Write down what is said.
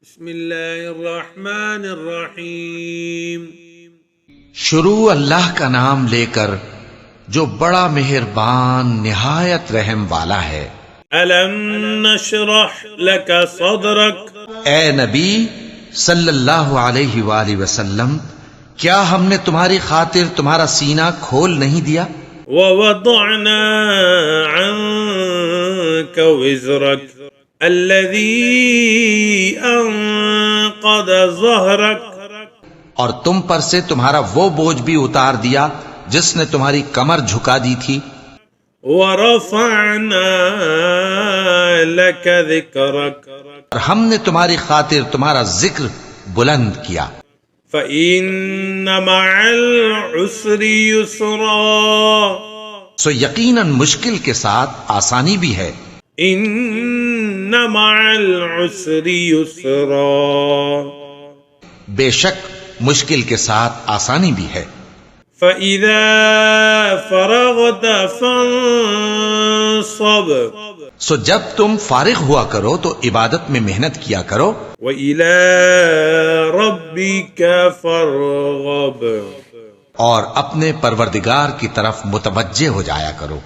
بسم اللہ الرحمن الرحیم. شروع اللہ کا نام لے کر جو بڑا مہربان نہایت رحم والا ہے. الم نشرح لك صدرك. اے نبی صلی اللہ علیہ وآلہ وسلم، کیا ہم نے تمہاری خاطر تمہارا سینہ کھول نہیں دیا؟ ووضعنا عنك وزرك الذي انقض ظهرك. اور تم پر سے تمہارا وہ بوجھ بھی اتار دیا جس نے تمہاری کمر جھکا دی تھی. ورفعنا لك ذكرك. اور ہم نے تمہاری خاطر تمہارا ذکر بلند کیا. فإن مع العسر يسرا. سو یقیناً مشکل کے ساتھ آسانی بھی ہے. ان مع العسر يسرا. بے شک مشکل کے ساتھ آسانی بھی ہے. فَإِذَا فَرَغْتَ فَانصَبْ. سو جب تم فارغ ہوا کرو تو عبادت میں محنت کیا کرو. وَإِلَىٰ رَبِّكَ فَارْغَب. اور اپنے پروردگار کی طرف متوجہ ہو جایا کرو.